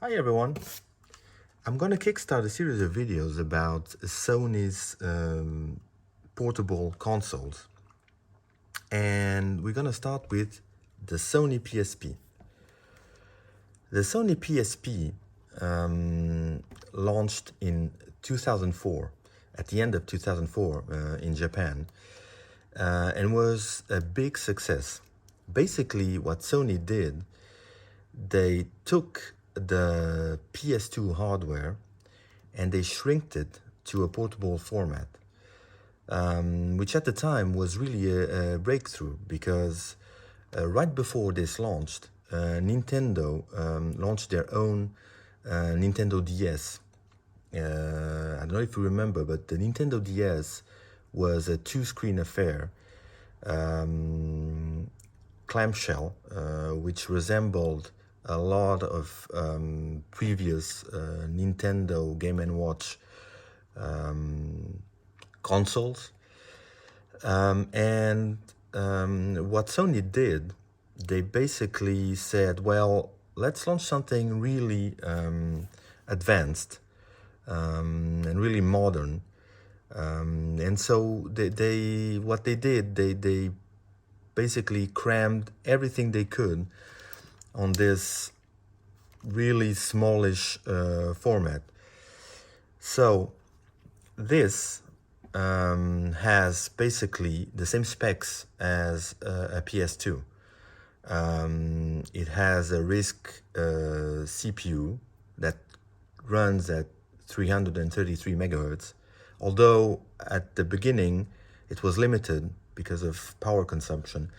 Hi everyone, I'm gonna kickstart a series of videos about Sony's portable consoles, and we're gonna start with the Sony PSP. The Sony PSP launched in 2004, at the end of 2004 in Japan, and was a big success. Basically, what Sony did, they took the PS2 hardware and they shrinked it to a portable format, which at the time was really a breakthrough because right before this launched, Nintendo launched their own Nintendo DS. I don't know if you remember, but the Nintendo DS was a two-screen affair, clamshell, which resembled a lot of previous Nintendo Game & Watch consoles. And what Sony did, they basically said, well, let's launch something really advanced and really modern. And so what they did, they basically crammed everything they could on this really smallish format. So this has basically the same specs as a PS2. It has a RISC CPU that runs at 333 megahertz, although at the beginning it was limited because of power consumption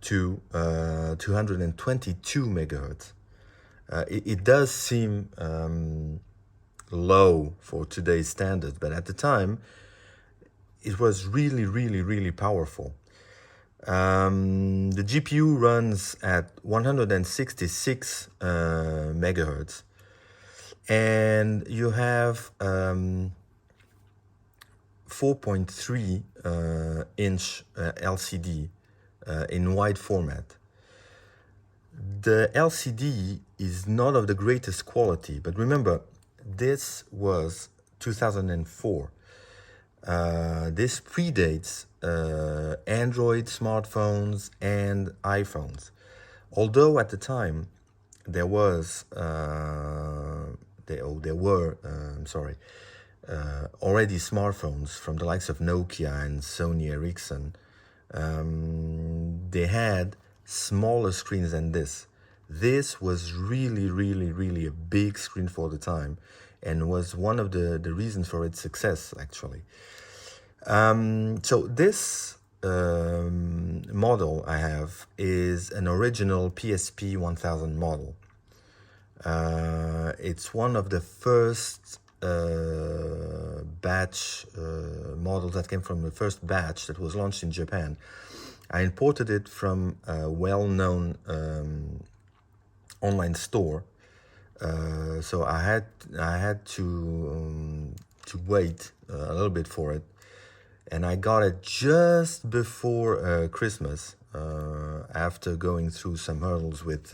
to 222 megahertz. It does seem low for today's standards, but at the time it was really powerful. The GPU runs at 166 megahertz, and you have 4.3 inch LCD in wide format. The LCD is not of the greatest quality, but remember, this was 2004. This predates Android smartphones and iPhones. Although at the time there were already smartphones from the likes of Nokia and Sony Ericsson. They had smaller screens than this. This was really a big screen for the time, and was one of the reasons for its success, actually. So this model I have is an original PSP 1000 model. It's one of the first batch models that came from the first batch that was launched in Japan. I imported it from a well-known online store, so I had to wait a little bit for it, and I got it just before Christmas, after going through some hurdles with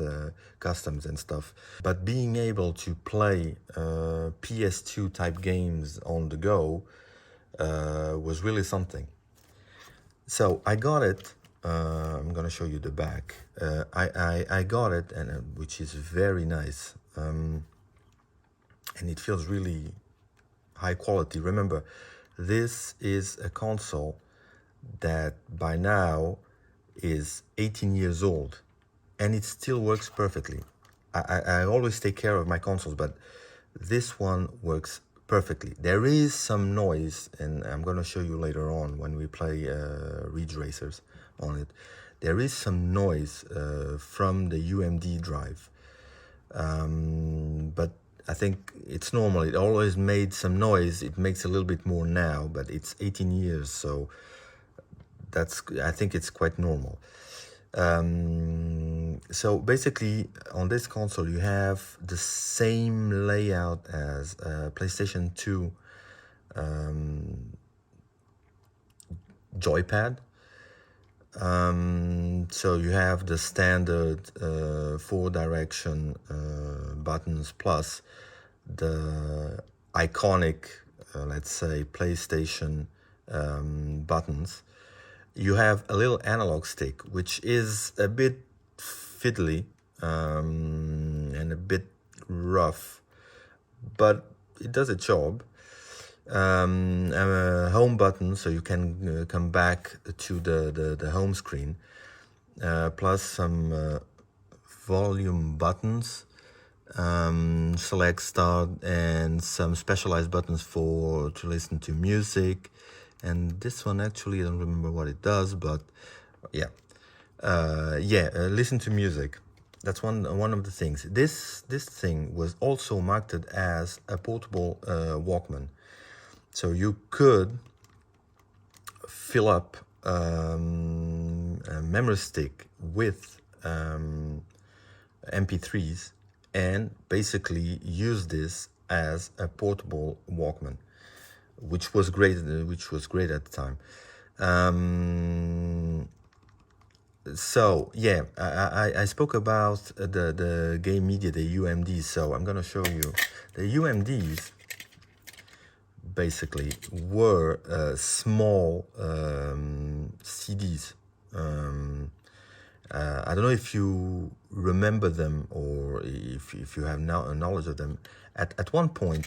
customs and stuff. But being able to play PS2 type games on the go was really something. So I got it. I'm gonna show you the back. I got it, and which is very nice, and it feels really high quality. Remember, this is a console that by now is 18 years old, and it still works perfectly. I always take care of my consoles, but this one works perfectly. There is some noise, and I'm going to show you later on when we play Ridge Racers on it. There is some noise from the UMD drive, but I think it's normal. It always made some noise. It makes a little bit more now, but it's 18 years, so I think it's quite normal. So basically, on this console, you have the same layout as PlayStation 2 joypad. So you have the standard 4-direction buttons plus the iconic, let's say, PlayStation buttons. You have a little analog stick, which is a bit fiddly and a bit rough, but it does its job. A home button, so you can come back to the home screen, plus some volume buttons, select, start, and some specialized buttons to listen to music. And this one, actually, I don't remember what it does, but yeah, listen to music. That's one of the things. This thing was also marketed as a portable Walkman, so you could fill up a memory stick with MP3s and basically use this as a portable Walkman, which was great at the time. So yeah, I spoke about the game media, the UMDs. So I'm gonna show you the UMDs. Basically, were small CDs. I don't know if you remember them or if you have now a knowledge of them. At one point,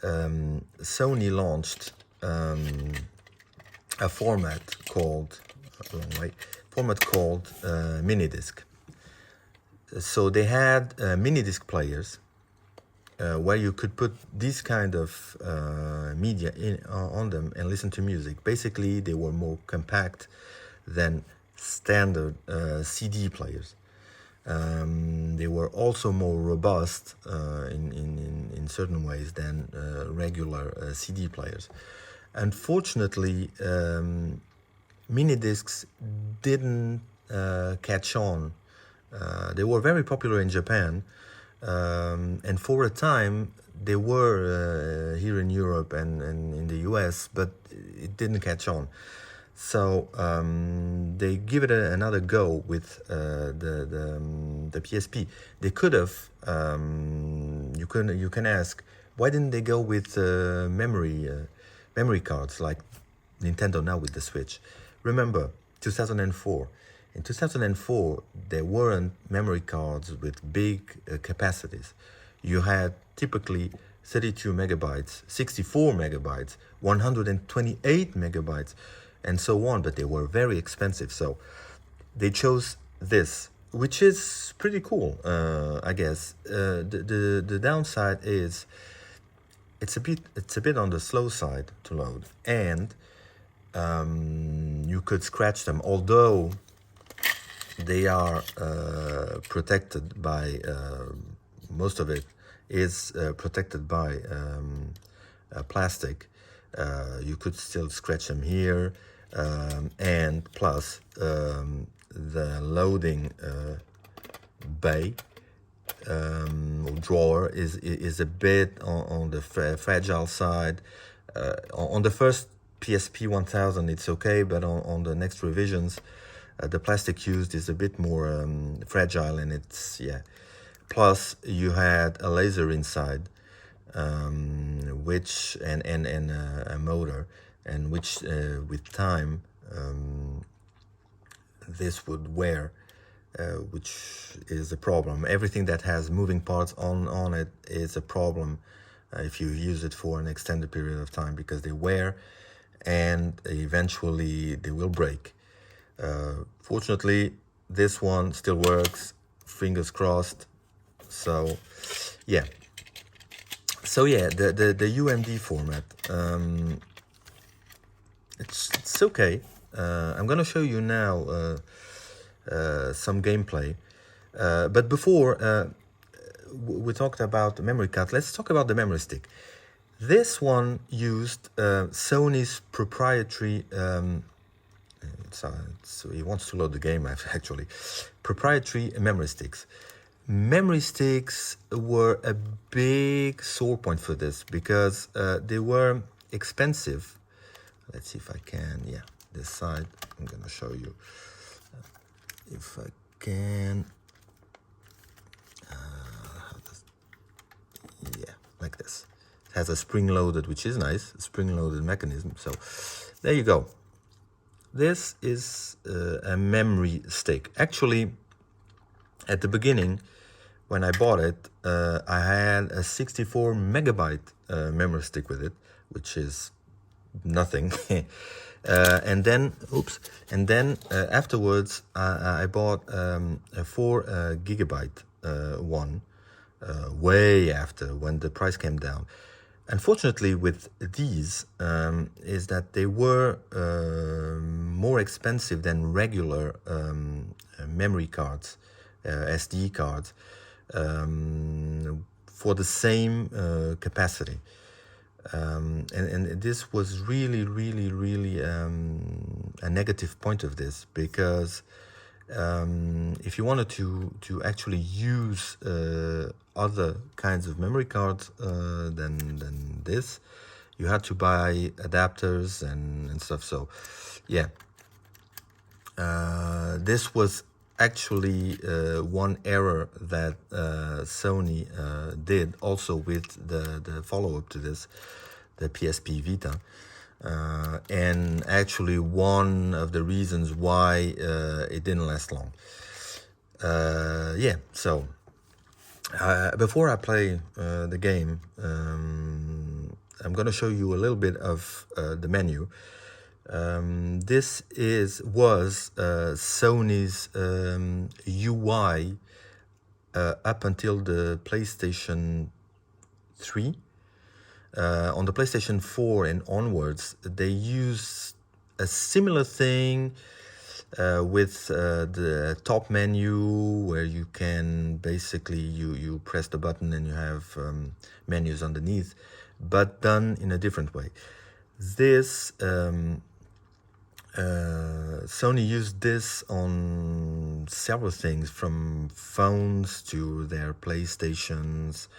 Sony launched a format called mini disc. So they had mini disc players where you could put these kind of media on them and listen to music. Basically, they were more compact than standard CD players. They were also more robust in certain ways than regular CD players. Unfortunately, mini discs didn't catch on. They were very popular in Japan, and for a time they were here in Europe and in the US, but it didn't catch on. So they give it another go with the PSP. They could have. You can ask, why didn't they go with memory cards like Nintendo now with the Switch? Remember, 2004. In 2004, there weren't memory cards with big capacities. You had typically 32 megabytes, 64 megabytes, 128 megabytes, and so on, but they were very expensive. So they chose this, which is pretty cool, I guess. The downside is it's a bit on the slow side to load, and you could scratch them, although they are protected by most of it is protected by plastic. You could still scratch them here, and plus the loading bay drawer is a bit on the fragile side. On the first PSP 1000 it's okay, but on the next revisions the plastic used is a bit more fragile, and it's plus you had a laser inside, which and a motor, and which with time this would wear, which is a problem. Everything that has moving parts on it is a problem if you use it for an extended period of time, because they wear and eventually they will break. Fortunately, this one still works, fingers crossed. So the UMD format, it's okay. I'm gonna show you now some gameplay, but before we talked about the memory card, let's talk about the memory stick. This one used Sony's proprietary so he wants to load the game actually. Proprietary memory sticks. Memory sticks were a big sore point for this because they were expensive. Let's see if I can, this side, I'm gonna show you if I can. like this. It has a spring-loaded, which is nice, a spring-loaded mechanism. So there you go. This is a memory stick. Actually, at the beginning, when I bought it, I had a 64 megabyte memory stick with it, which is nothing. And then afterwards I bought a 4 gigabyte one, way after, when the price came down. Unfortunately, with these is that they were more expensive than regular memory cards, SD cards, for the same capacity. And this was really a negative point of this, because if you wanted to actually use other kinds of memory cards than this, you had to buy adapters and stuff. So yeah, this was actually one error that Sony did also with the follow-up to this, the PSP Vita, and actually one of the reasons why it didn't last long. Yeah, so before I play the game, I'm gonna show you a little bit of the menu. This was Sony's UI up until the PlayStation 3. On the PlayStation 4 and onwards, they used a similar thing with the top menu, where you can basically you press the button and you have menus underneath, but done in a different way. This Sony used this on several things, from phones to their PlayStations.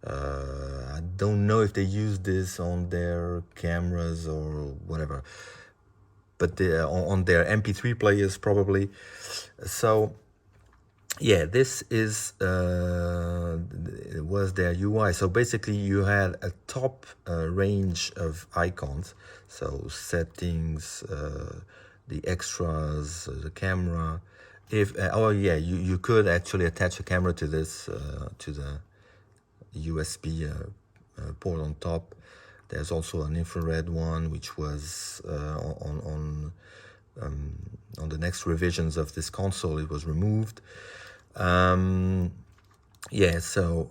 I don't know if they used this on their cameras or whatever, but on their MP3 players probably. So yeah, this was their UI. So basically you had a top range of icons, so settings, the extras, the camera. You could actually attach a camera to this, to the USB port on top. There's also an infrared one, which was on the next revisions of this console. It was removed. Yeah, so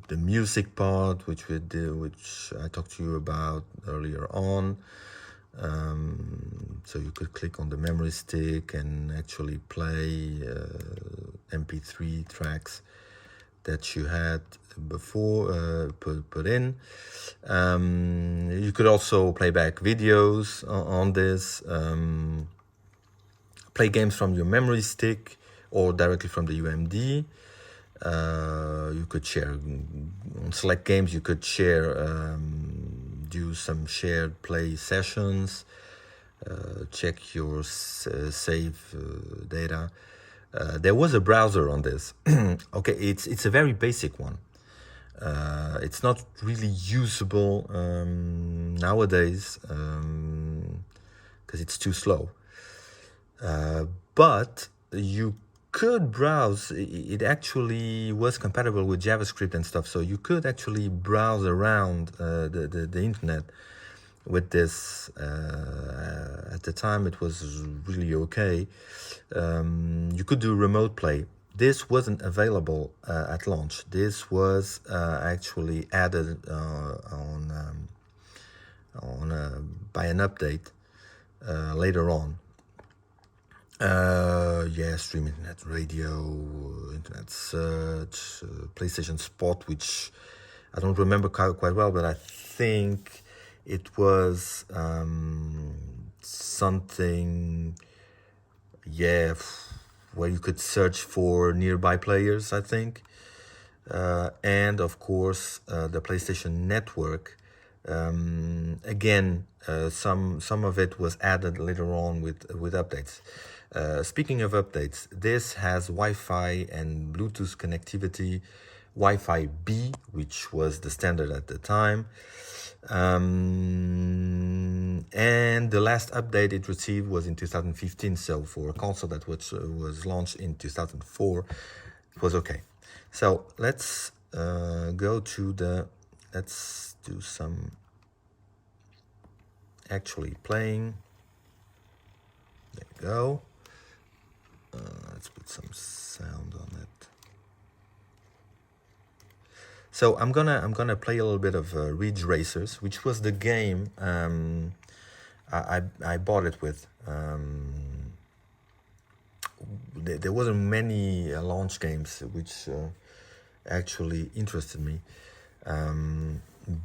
the music part, which I talked to you about earlier on. So you could click on the memory stick and actually play MP3 tracks that you had before put in. You could also play back videos on this, play games from your memory stick or directly from the UMD. You could share on select games. You could share, do some shared play sessions, check your save data. There was a browser on this. Okay, it's a very basic one. It's not really usable nowadays because it's too slow. But you could browse. It actually was compatible with JavaScript and stuff, so you could actually browse around the internet with this. At the time, it was really okay. You could do remote play. This wasn't available at launch. This was actually added by an update later on. Yeah, stream internet radio, internet search, PlayStation Spot, which I don't remember quite well, but I think it was something, yeah, where you could search for nearby players, I think. And of course, the PlayStation Network. Again, some of it was added later on with updates. Speaking of updates, this has Wi-Fi and Bluetooth connectivity Wi-Fi B, which was the standard at the time. And the last update it received was in 2015. So for a console that was launched in 2004, it was okay. So let's go to let's do some actually playing. There you go. Let's put some sound on it. So I'm gonna play a little bit of Ridge Racers, which was the game I bought it with. There wasn't many launch games which actually interested me,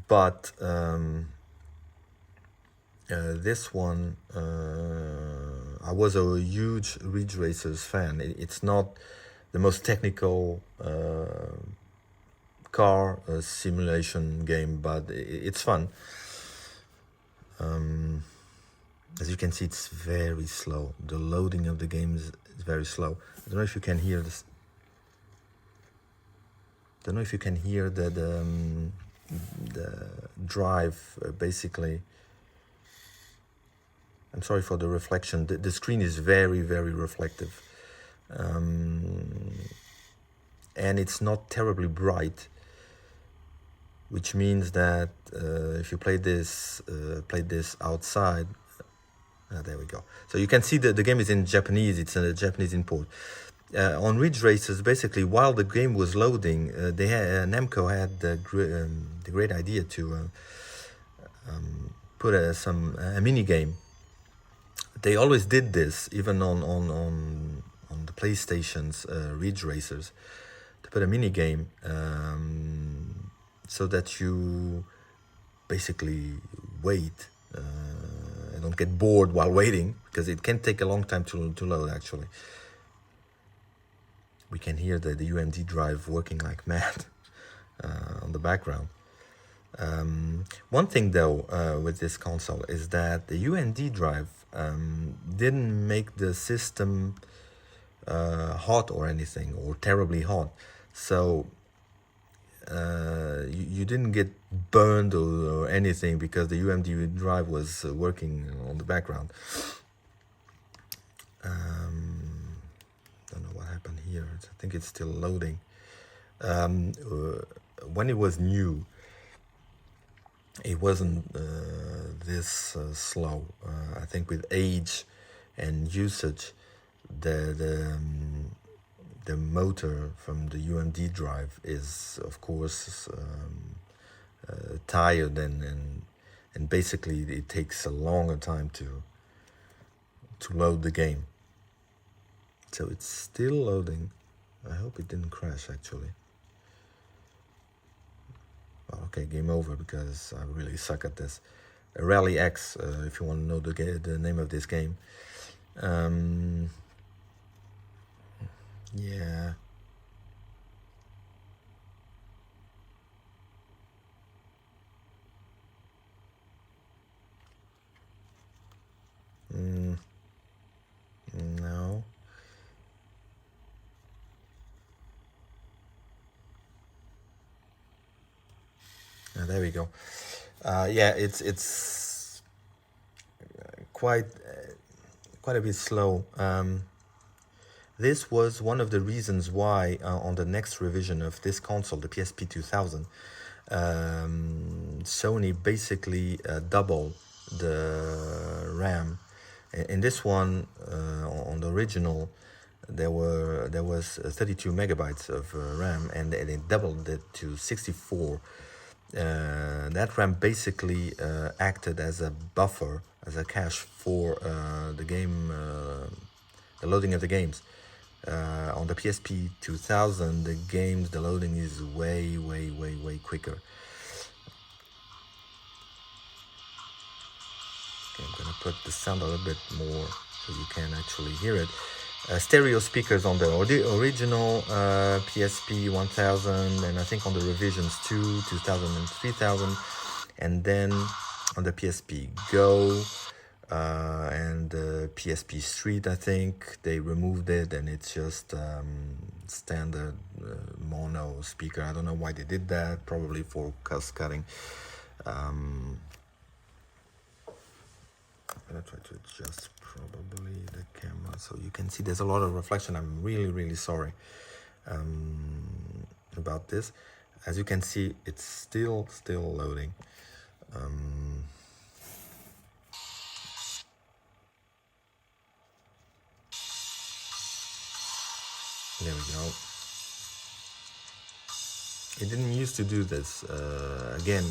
but this one, I was a huge Ridge Racers fan. It's not the most technical car simulation game, but it's fun. As you can see, it's very slow. The loading of the game is very slow. I don't know if you can hear this. Don't know if you can hear the drive basically. I'm sorry for the reflection. The screen is very, very reflective. And it's not terribly bright, which means that if you play this outside, there we go. So you can see that the game is in Japanese. It's a Japanese import. On Ridge Racers, basically, while the game was loading, Namco had the great idea to put a mini game. They always did this, even on the PlayStation's Ridge Racers, to put a mini game so that you basically wait and don't get bored while waiting, because it can take a long time to load. Actually, we can hear the UMD drive working like mad on the background. One thing though with this console is that the UMD drive didn't make the system hot or anything, or terribly hot. So you didn't get burned or anything because the UMD drive was working on the background. Don't know what happened here. I think it's still loading. When it was new, it wasn't this slow. I think with age and usage, the motor from the UMD drive is, of course, tired, and basically it takes a longer time to load the game. So it's still loading. I hope it didn't crash actually. Okay, game over, because I really suck at this. Rally X, if you want to know the name of this game. Yeah. No. There we go. Yeah, it's quite a bit slow. This was one of the reasons why on the next revision of this console, the PSP 2000, Sony basically doubled the RAM. In this one, on the original, there was 32 megabytes of RAM, and they doubled it to 64. That RAM basically acted as a buffer, as a cache for the game, the loading of the games. On the PSP 2000, the loading is way quicker. Okay, I'm gonna put the sound a little bit more so you can actually hear it. Stereo speakers on the original PSP 1000, and I think on the revisions 2000 and 3000, and then on the PSP Go and the PSP Street, I think they removed it, and it's just standard mono speaker. I don't know why they did that, probably for cost cutting. I'm gonna try to adjust probably the camera so you can see there's a lot of reflection. I'm really sorry about this. As you can see, it's still loading. There we go. It didn't used to do this. Again,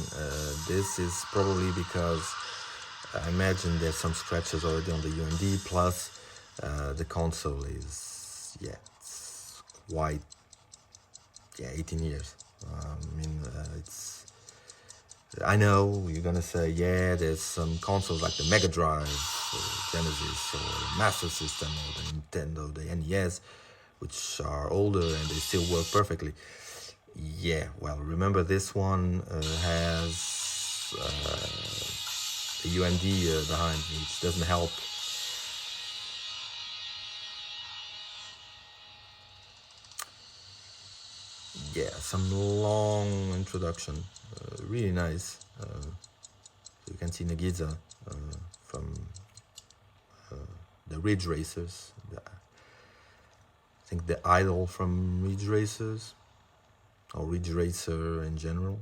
this is probably because I imagine there's some scratches already on the UMD, plus the console is, yeah, it's quite, yeah, 18 years. I mean, I know you're gonna say, yeah, there's some consoles like the Mega Drive, or Genesis, or the Master System, or the Nintendo, the NES, which are older and they still work perfectly. Yeah, well, remember this one has the UMD behind, which doesn't help. Yeah, some long introduction, really nice. You can see Nagiza from the Ridge Racers. I think the idol from Ridge Racers, or Ridge Racer in general.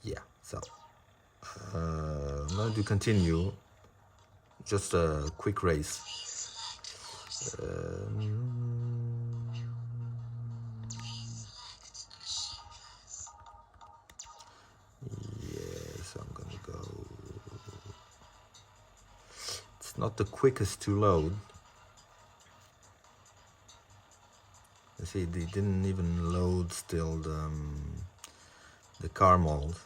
Yeah, so I'm going to continue. Just a quick race. So I'm gonna go. It's not the quickest to load. You see, they didn't even load still the car mold,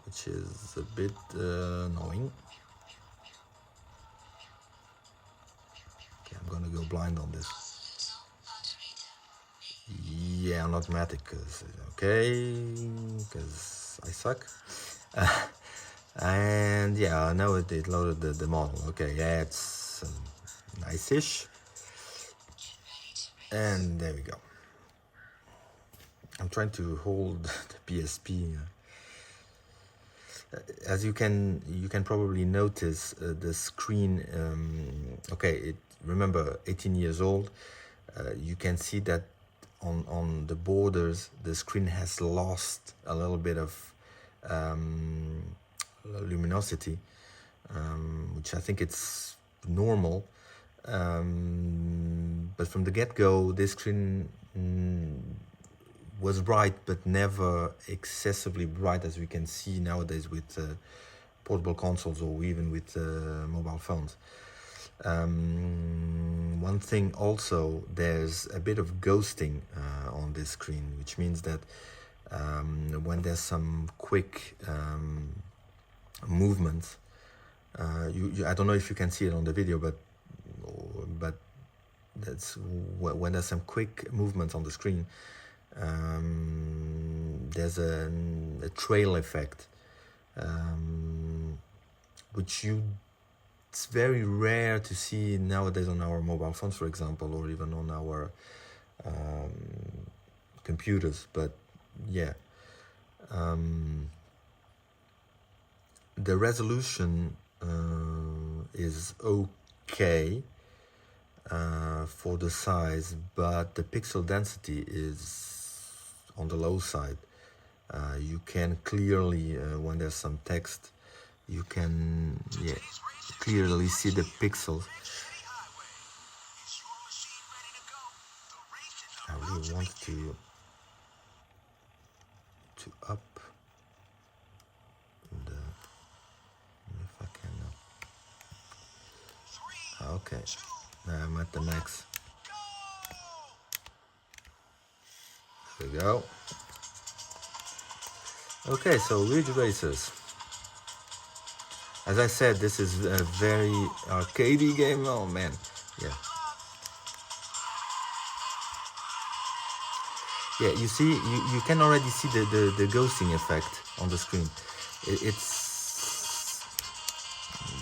which is a bit annoying. Okay, I'm gonna go blind on this. Yeah, on automatic, okay, because I suck. And yeah, I know it loaded the model. Okay, yeah, it's nice-ish. And there we go. I'm trying to hold the PSP. As you can probably notice, the screen. Okay, remember 18 years old. You can see that on the borders, the screen has lost a little bit of luminosity, which I think it's normal. But from the get-go, this screen was bright, but never excessively bright, as we can see nowadays with portable consoles or even with mobile phones. One thing also, there's a bit of ghosting on this screen, which means that when there's some quick movement, I don't know if you can see it on the video, but that's when there's some quick movements on the screen. There's a trail effect, which it's very rare to see nowadays on our mobile phones, for example, or even on our computers. But yeah, the resolution is okay for the size, but the pixel density is on the low side. You can clearly, when there's some text, you can clearly see the pixels. I really want to up the, if I can. Okay, now I'm at the max. There we go. Okay, so Ridge Racers. As I said, this is a very arcadey game. Oh man, yeah. Yeah, you see, you can already see the ghosting effect on the screen. It's,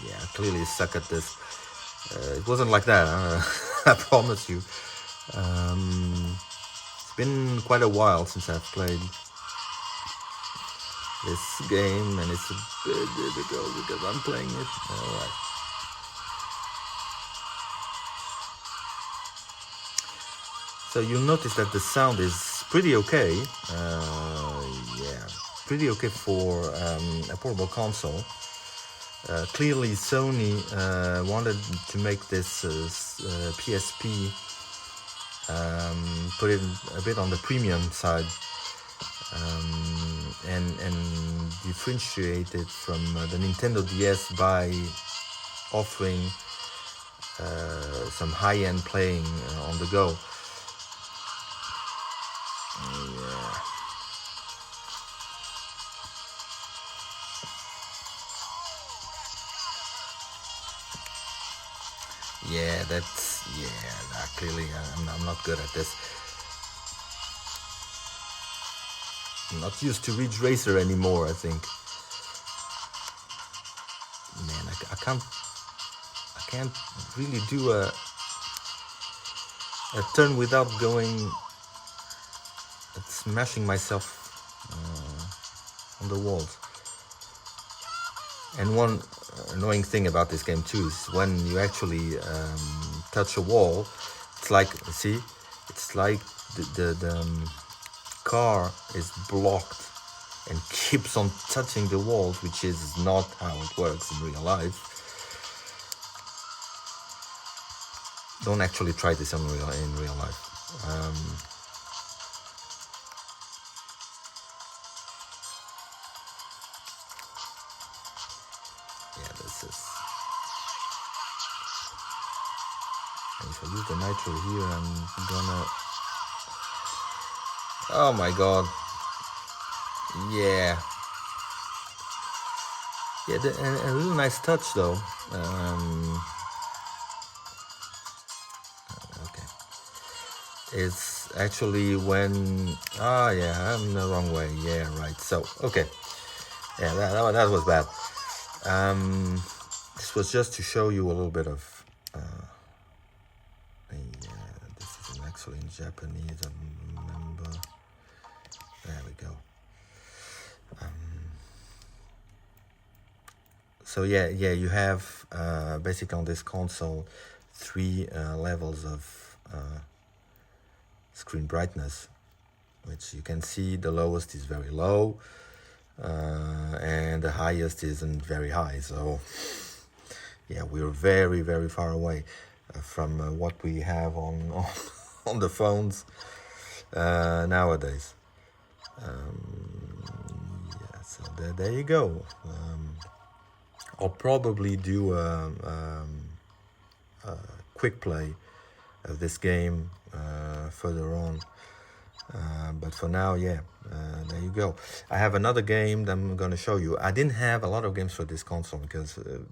yeah, clearly suck at this. It wasn't like that, I promise you. It's been quite a while since I've played this game, and it's a bit difficult because I'm playing it. Alright. So you'll notice that the sound is pretty okay. Yeah, pretty okay for a portable console. Clearly Sony wanted to make this PSP, put it a bit on the premium side, and differentiate it from the Nintendo DS by offering some high-end playing on the go. Yeah, that's, yeah, clearly I'm not good at this. I'm not used to Ridge Racer anymore, I think. Man, I can't really do a turn without going, smashing myself on the walls. And one annoying thing about this game too is when you actually touch a wall, it's like, see, it's like the car is blocked and keeps on touching the walls, which is not how it works in real life. Don't actually try this in real life. Yeah, this is. And if I use the nitro here, I'm gonna. Oh my god. Yeah. Yeah, a really nice touch though. Okay. It's actually when. Yeah, I'm the wrong way. Yeah, right. So, okay. Yeah, that was bad. This was just to show you a little bit of. This is actually in Japanese. I remember. There we go. So yeah, you have basically on this console 3 levels of screen brightness, which you can see the lowest is very low, and the highest isn't very high. So yeah, we're very, very far away from what we have on on the phones nowadays. Yeah, so there you go. I'll probably do a quick play of this game further on. But for now, yeah, there you go. I have another game that I'm going to show you. I didn't have a lot of games for this console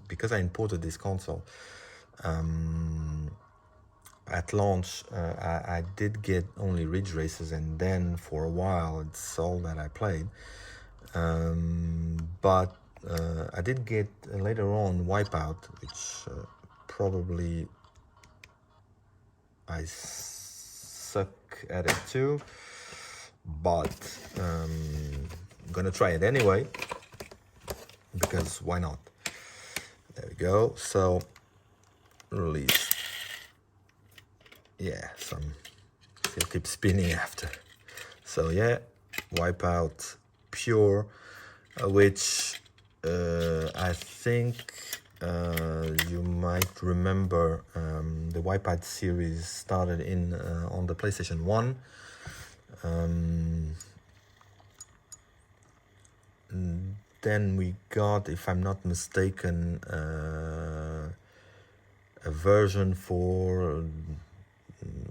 because I imported this console. At launch, I did get only Ridge Races, and then for a while it's all that I played. But I did get later on Wipeout, which probably I suck at it too, but I'm gonna try it anyway, because why not? There we go. So release. Yeah, still keep spinning after. So yeah, Wipeout Pure, which I think you might remember. The Wipeout series started on the PlayStation 1. Then we got, if I'm not mistaken, a version for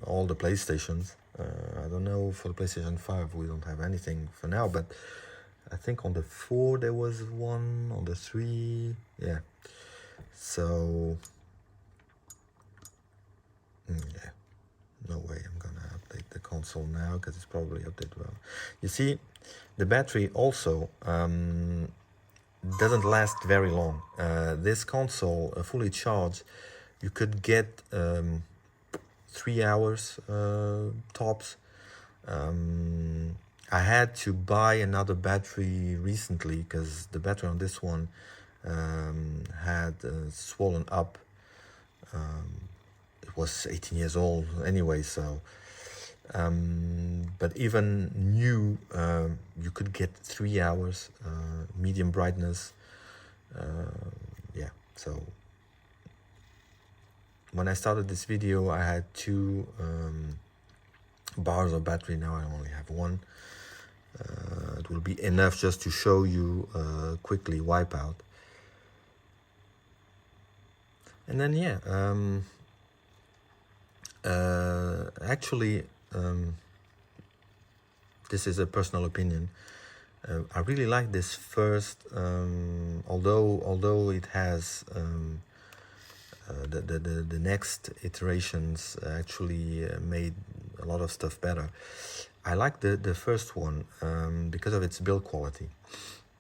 all the PlayStations. I don't know, for the PlayStation 5 we don't have anything for now, but I think on the 4 there was one, on the 3, yeah. So yeah, no way I'm gonna update the console now, because it's probably updated well. You see, the battery also doesn't last very long. This console fully charged you could get 3 hours tops. I had to buy another battery recently because the battery on this one had swollen up. It was 18 years old anyway, so but even new, you could get 3 hours medium brightness. Yeah, so when I started this video I had 2 bars of battery. Now I only have 1. It will be enough just to show you quickly Wipeout. And then yeah, actually this is a personal opinion. I really like this first, although it has the next iterations actually made a lot of stuff better. I like the first one because of its build quality.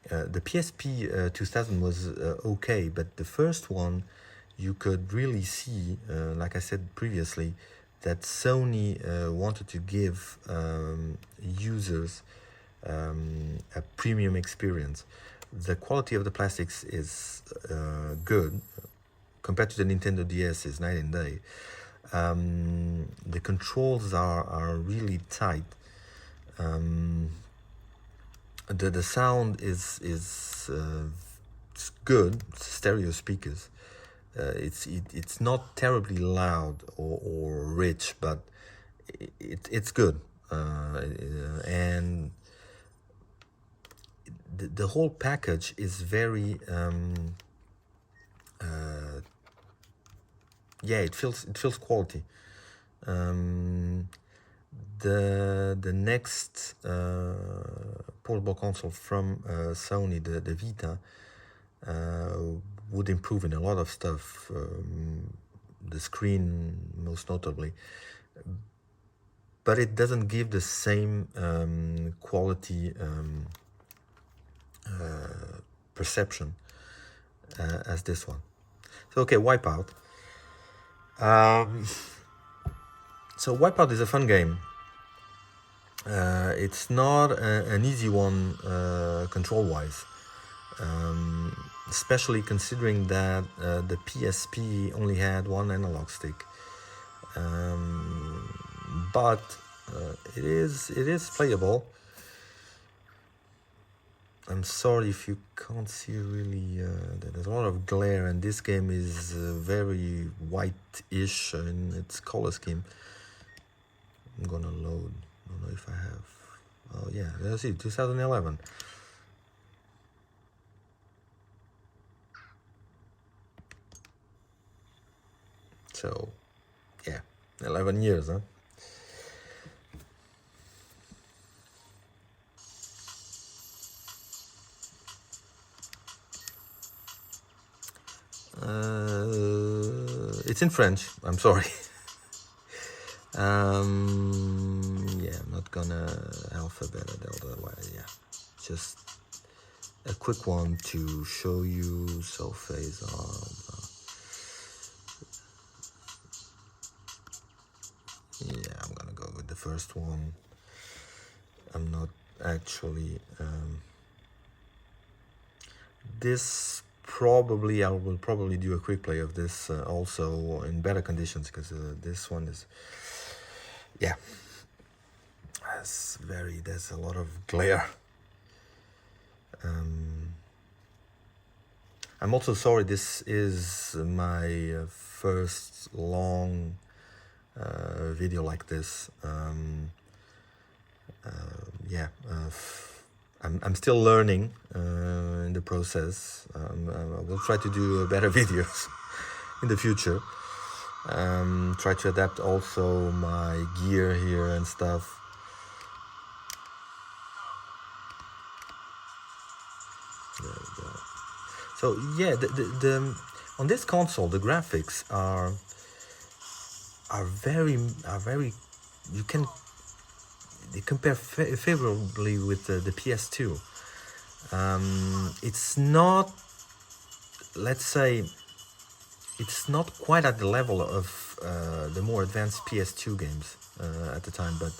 The PSP 2000 was okay, but the first one, you could really see, like I said previously, that Sony wanted to give users a premium experience. The quality of the plastics is good. Compared to the Nintendo DS, is night and day. The controls are really tight. The sound is good. Stereo speakers. It's not terribly loud or rich, but it's good. And the whole package is very yeah, it feels quality. The next portable console from Sony, the Vita, would improve in a lot of stuff. The screen most notably, but it doesn't give the same quality perception as this one. So okay, Wipeout. So Wipeout is a fun game. It's not an easy one control-wise, especially considering that the PSP only had 1 analog stick. But it is playable. I'm sorry if you can't see really, there's a lot of glare, and this game is very white-ish in its color scheme. I'm gonna load, I don't know if I have, oh yeah, let's see, 2011. So, yeah, 11 years, huh? It's in French, I'm sorry. Yeah, I'm not gonna alphabet it, otherwise, yeah. Just a quick one to show you surface of... yeah, I'm gonna go with the first one. I'm not actually... this probably, I will probably do a quick play of this also in better conditions, because this one is... yeah, there's a lot of glare. I'm also sorry, this is my first long video like this. Yeah, I'm still learning in the process. I will try to do better videos in the future. Try to adapt also my gear here and stuff. There we go. So yeah, the on this console the graphics are very they compare favorably with the PS2. It's not, let's say, it's not quite at the level of the more advanced PS2 games at the time, but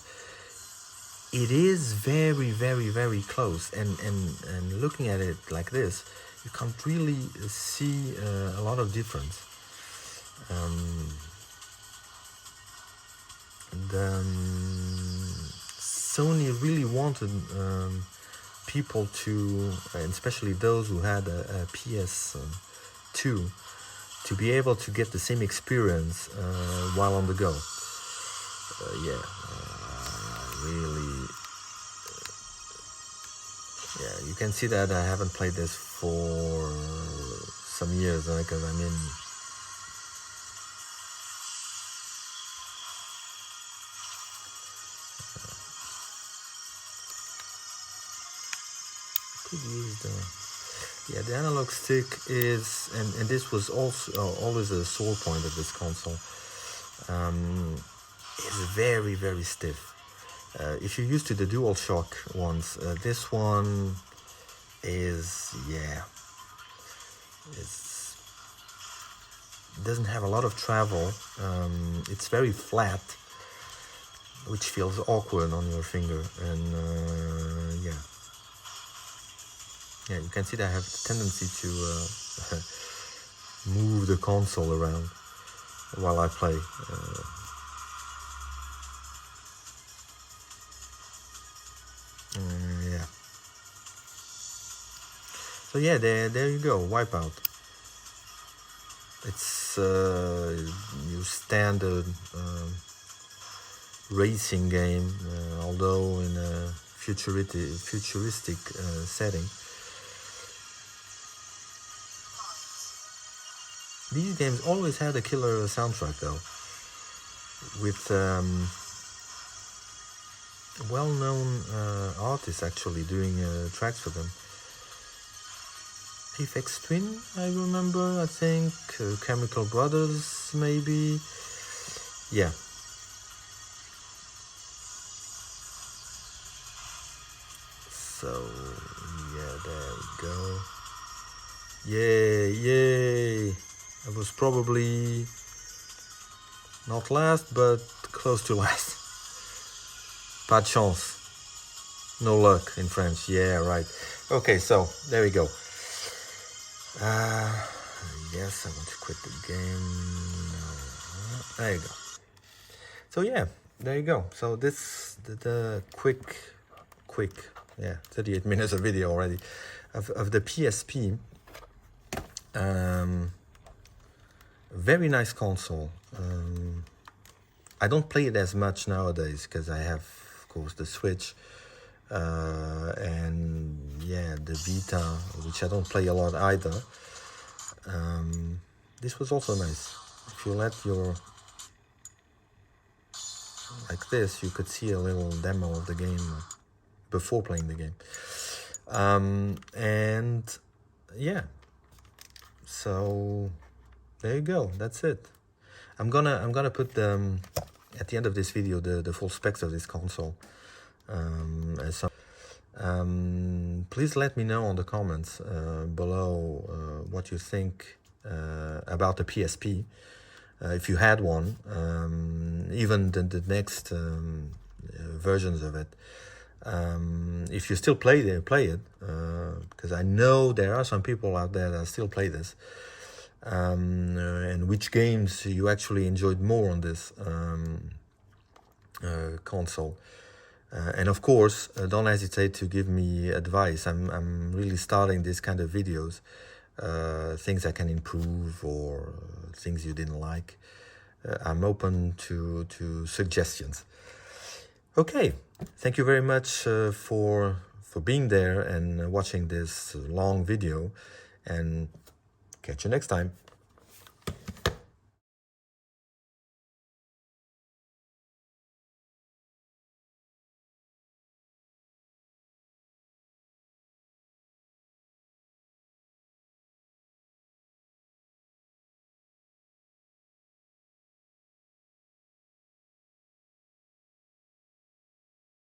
it is very, very, very close. And looking at it like this, you can't really see a lot of difference. Sony really wanted people to, and especially those who had a PS2, to be able to get the same experience while on the go. Really, you can see that I haven't played this for some years, because I mean, could use the analog stick is, and this was also always a sore point of this console, is very, very stiff. If you're used to the DualShock ones, this one is, it doesn't have a lot of travel. It's very flat, which feels awkward on your finger, and you can see that I have the tendency to move the console around while I play. So there you go, Wipeout. It's your standard racing game, although in a futuristic setting. These games always had a killer soundtrack, though, with well-known artists actually doing tracks for them. Aphex Twin, I remember, I think, Chemical Brothers, maybe, yeah. So, there we go. Yay! I was probably not last, but close to last. Pas de chance. No luck in French. Yeah, right. Okay, so there we go. Yes, I want to quit the game. There you go. So there you go. So this the quick 38 minutes of video already of the PSP. Very nice console. I don't play it as much nowadays because I have, of course, the Switch and the Vita, which I don't play a lot either. This was also nice. If you let your, like this, you could see a little demo of the game before playing the game. So there you go. That's it. I'm gonna put at the end of this video the full specs of this console. Please let me know on the comments below what you think about the PSP, if you had one, even the next versions of it. If you still play it, because I know there are some people out there that still play this, and which games you actually enjoyed more on this console. And of course, don't hesitate to give me advice. I'm really starting this kind of videos, things I can improve or things you didn't like. I'm open to suggestions. Okay, thank you very much for being there and watching this long video, and catch you next time.